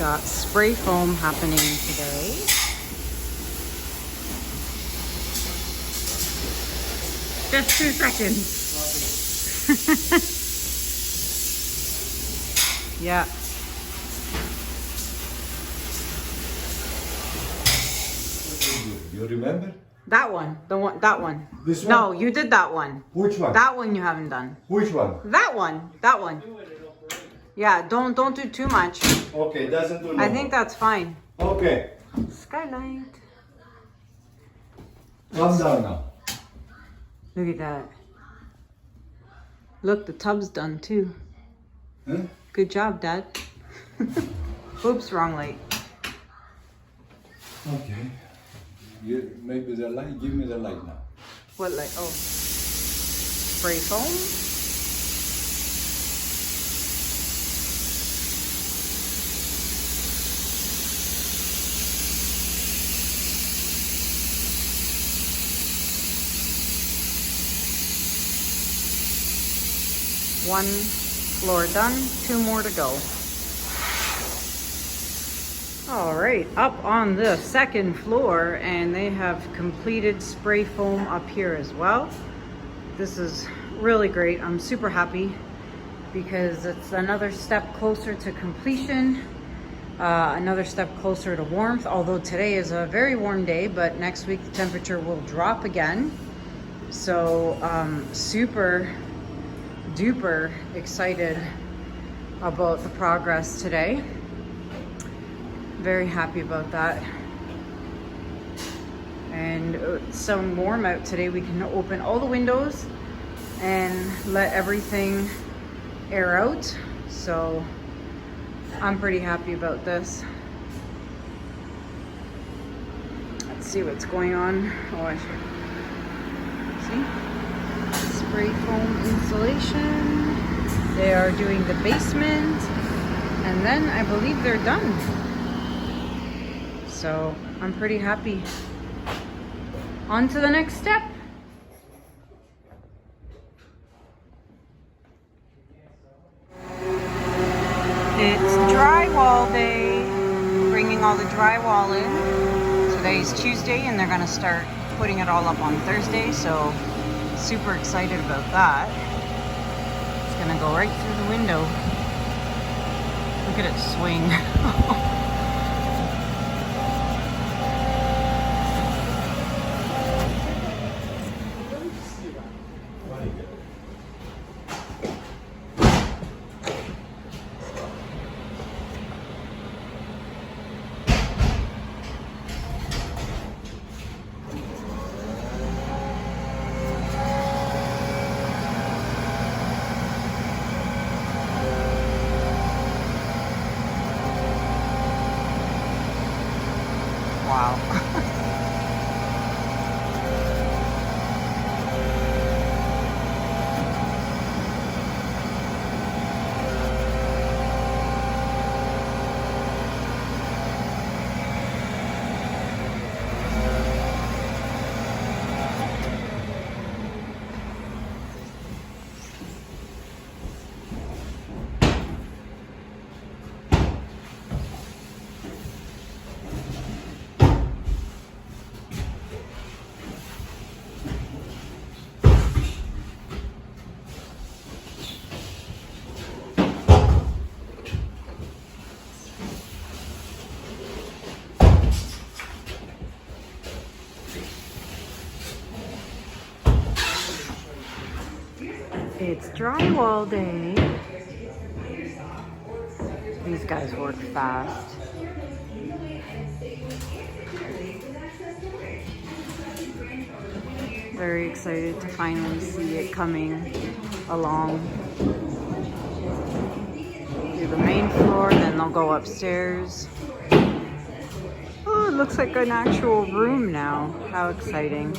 got spray foam happening today. Just 2 seconds. Yeah. You remember? That one. That one. This one? No, you did that one. Which one? That one you haven't done. Which one? That one. That one. Yeah, don't do too much. Okay, doesn't do I think that's fine. Okay, Skylight. calm down now. Look at that. Look, the tub's done too. Huh? Good job, Dad. Oops, wrong light. Okay. Maybe the light, give me the light now. What light? Oh. Spray foam. One floor done, 2 more to go. All right, up on the 2nd floor, and they have completed spray foam up here as well. This is really great. I'm super happy because it's another step closer to completion, another step closer to warmth, although today is a very warm day, but next week the temperature will drop again. So super duper excited about the progress today. Very happy about that. And it's so warm out today, we can open all the windows and let everything air out. So I'm pretty happy about this. Let's see what's going on. Oh, I see. Spray foam insulation. They are doing the basement, and then I believe they're done. So I'm pretty happy. On to the next step. It's drywall day. Bringing all the drywall in. Today's Tuesday and they're gonna start putting it all up on Thursday. So super excited about that. It's gonna go right through the window. Look at it swing. Wow. It's drywall day. These guys work fast. Very excited to finally see it coming along. Do the main floor, then they'll go upstairs. Oh, it looks like an actual room now. How exciting.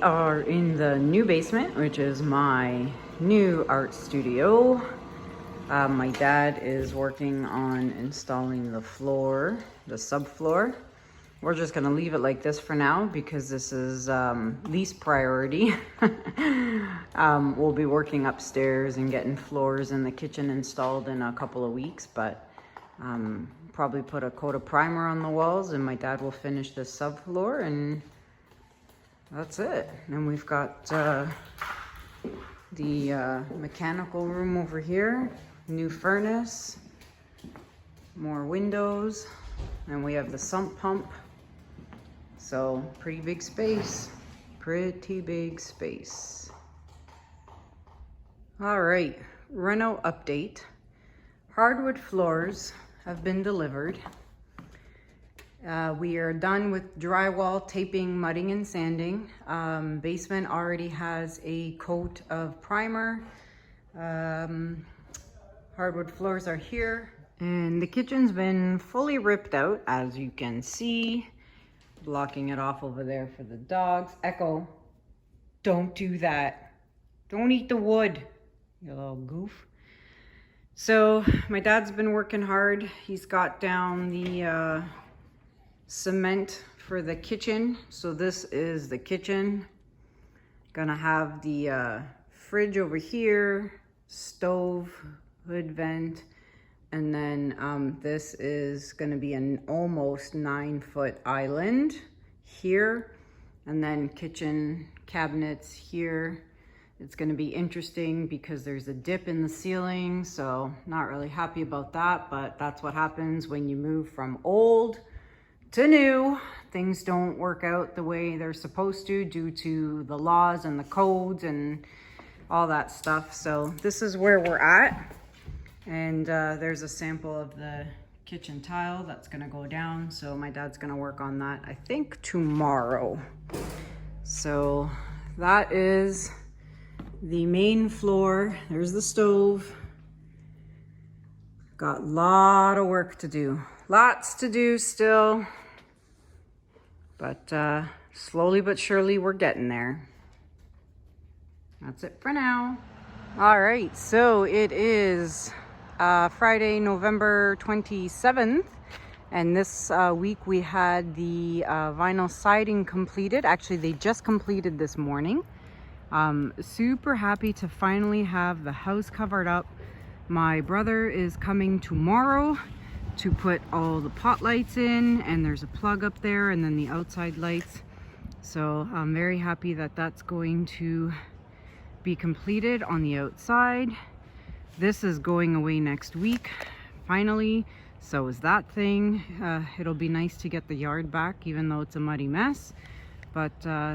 are in the new basement, which is my new art studio. My dad is working on installing the floor, the subfloor. We're just gonna leave it like this for now because this is least priority. We'll be working upstairs and getting floors in the kitchen installed in a couple of weeks, but probably put a coat of primer on the walls and my dad will finish this subfloor and that's it. And we've got the mechanical room over here, new furnace, more windows, and we have the sump pump. So pretty big space, All right, reno update. Hardwood floors have been delivered. We are done with drywall, taping, mudding, and sanding. Basement already has a coat of primer. Hardwood floors are here. And the kitchen's been fully ripped out, as you can see. Blocking it off over there for the dogs. Echo, don't do that. Don't eat the wood, you little goof. So my dad's been working hard. He's got down the cement for the kitchen. So this is the kitchen. Gonna have the fridge over here, stove, hood vent, and then this is gonna be an almost 9-foot island here, and then kitchen cabinets here. It's gonna be interesting because there's a dip in the ceiling, so not really happy about that, but that's what happens when you move from old to new. Things don't work out the way they're supposed to due to the laws and the codes and all that stuff. So this is where we're at. And there's a sample of the kitchen tile that's gonna go down. So my dad's gonna work on that, I think, tomorrow. So that is the main floor. There's the stove. Got a lot of work to do. Lots to do still. But slowly but surely we're getting there. That's it for now. All right, so it is Friday, November 27th. And this week we had the vinyl siding completed. Actually, they just completed this morning. Super happy to finally have the house covered up. My brother is coming tomorrow to put all the pot lights in, and there's a plug up there, and then the outside lights. So I'm very happy that that's going to be completed on the outside. This is going away next week, finally. So is that thing. It'll be nice to get the yard back, even though it's a muddy mess. But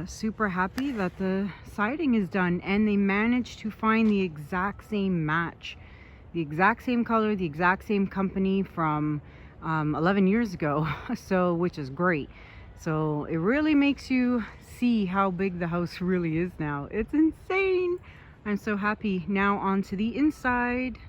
super happy that the siding is done, and they managed to find the exact same match. The exact same color, the exact same company from 11 years ago, so which is great. So it really makes you see how big the house really is now. It's insane. I'm so happy. Now on to the inside.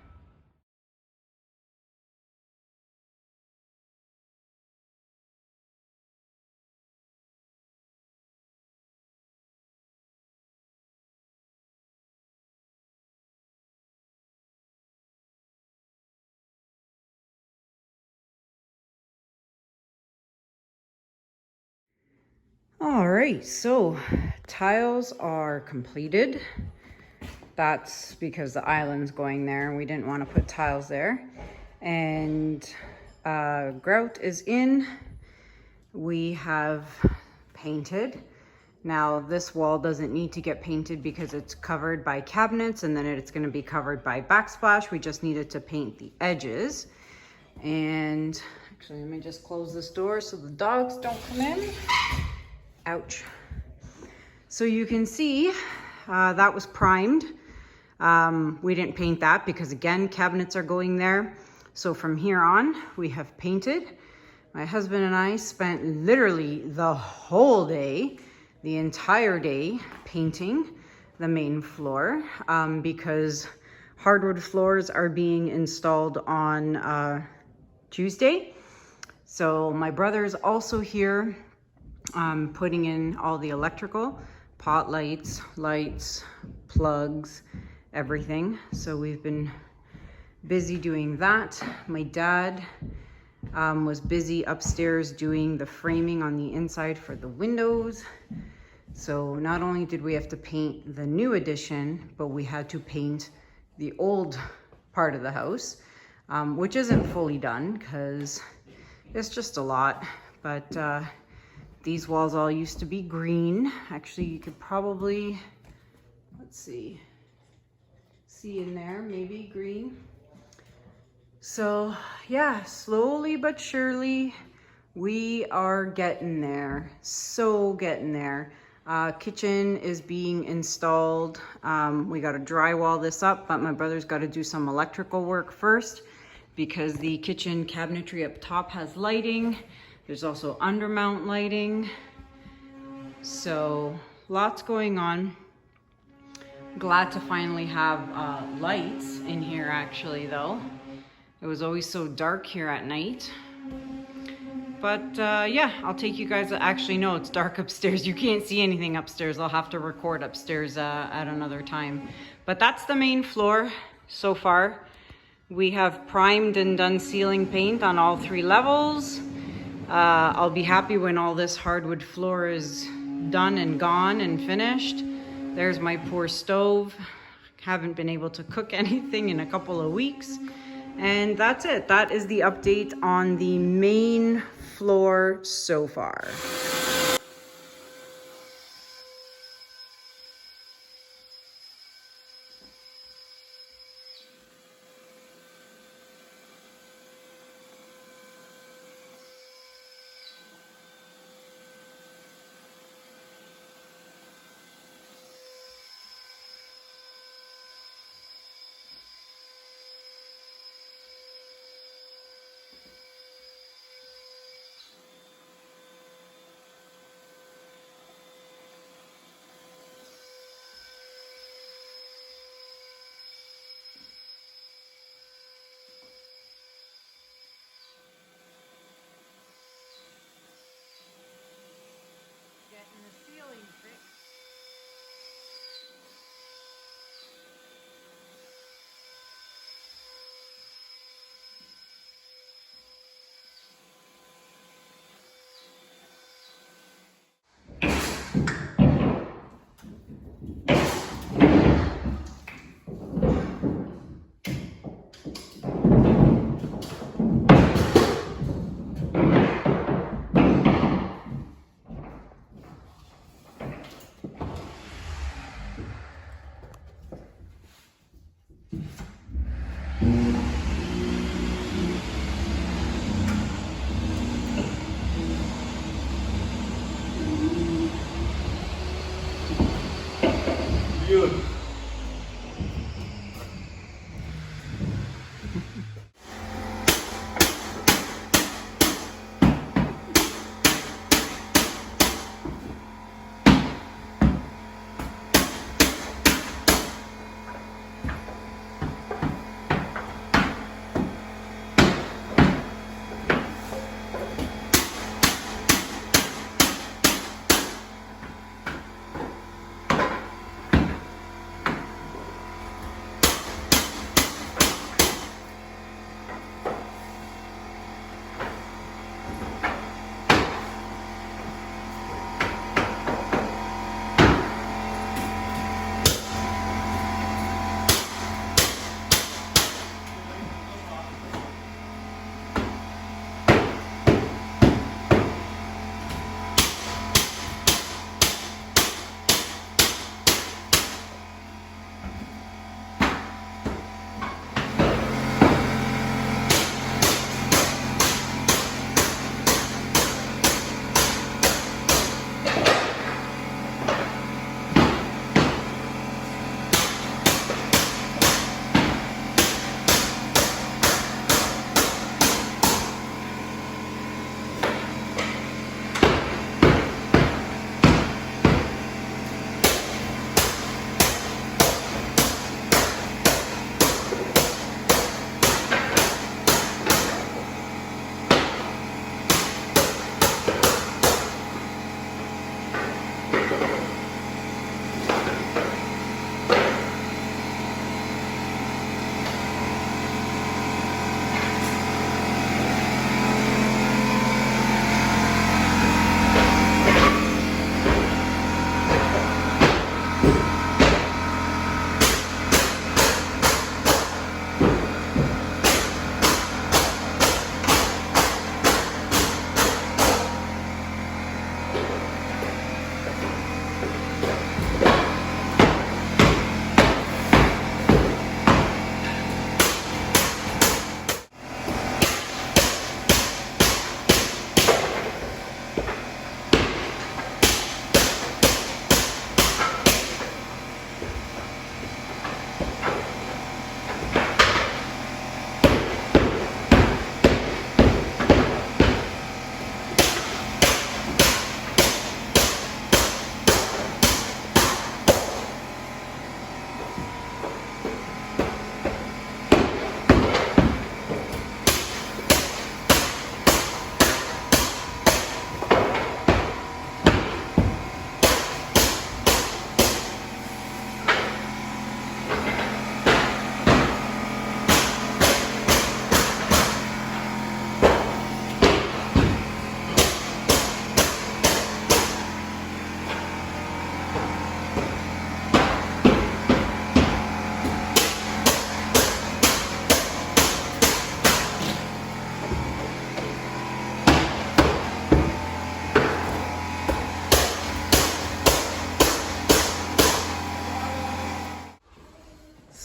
All right, so tiles are completed. That's because the island's going there and we didn't want to put tiles there. And grout is in. We have painted. Now this wall doesn't need to get painted because it's covered by cabinets, and then it's going to be covered by backsplash. We just needed to paint the edges. And actually, let me just close this door so the dogs don't come in. Ouch. So you can see that was primed. We didn't paint that because, again, cabinets are going there. So from here on, we have painted. My husband and I spent literally the whole day, the entire day, painting the main floor because hardwood floors are being installed on Tuesday. So my brother's also here putting in all the electrical, pot lights, lights, plugs, everything. So we've been busy doing that. My dad was busy upstairs doing the framing on the inside for the windows. So not only did we have to paint the new addition, but we had to paint the old part of the house, which isn't fully done because it's just a lot. But these walls all used to be green. Actually, you could probably, let's see in there, maybe green. So yeah, slowly but surely we are getting there. So getting there. Kitchen is being installed. We got to drywall this up, but my brother's got to do some electrical work first because the kitchen cabinetry up top has lighting. There's also undermount lighting. So lots going on. Glad to finally have lights in here actually though. It was always so dark here at night. But yeah, I'll take you guys. Actually, no, it's dark upstairs. You can't see anything upstairs. I'll have to record upstairs at another time. But that's the main floor so far. We have primed and done ceiling paint on all 3 levels. I'll be happy when all this hardwood floor is done and gone and finished. There's my poor stove. Haven't been able to cook anything in a couple of weeks. And that's it. That is the update on the main floor so far.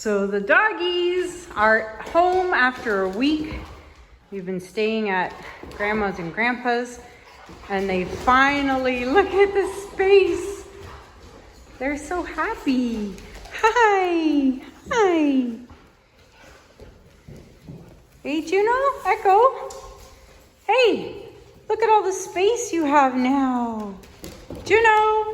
So the doggies are home after a week. We've been staying at Grandma's and Grandpa's, and they finally, look at the space. They're so happy. Hi, hi. Hey, Juno, Echo. Hey, look at all the space you have now. Juno.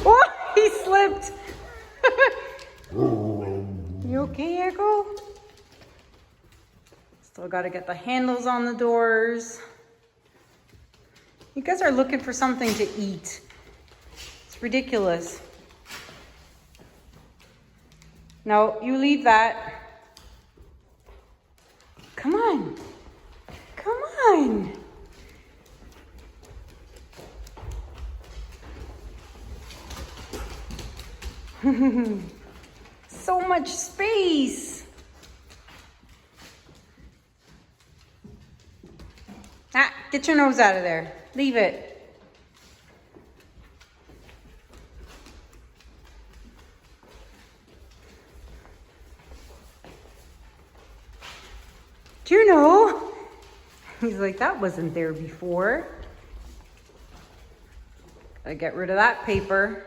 Oh, he slipped. You okay, Echo? Still got to get the handles on the doors. You guys are looking for something to eat. It's ridiculous. No, you leave that. Come on. Come on. So much space. Ah, get your nose out of there. Leave it. Juno. He's like, that wasn't there before. Gotta get rid of that paper.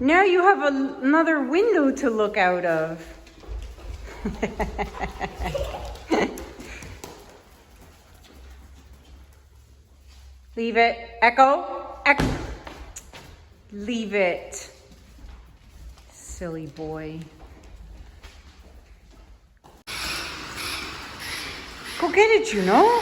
Now you have another window to look out of. Leave it. Echo. Echo. Leave it. Silly boy. Go get it, Juno.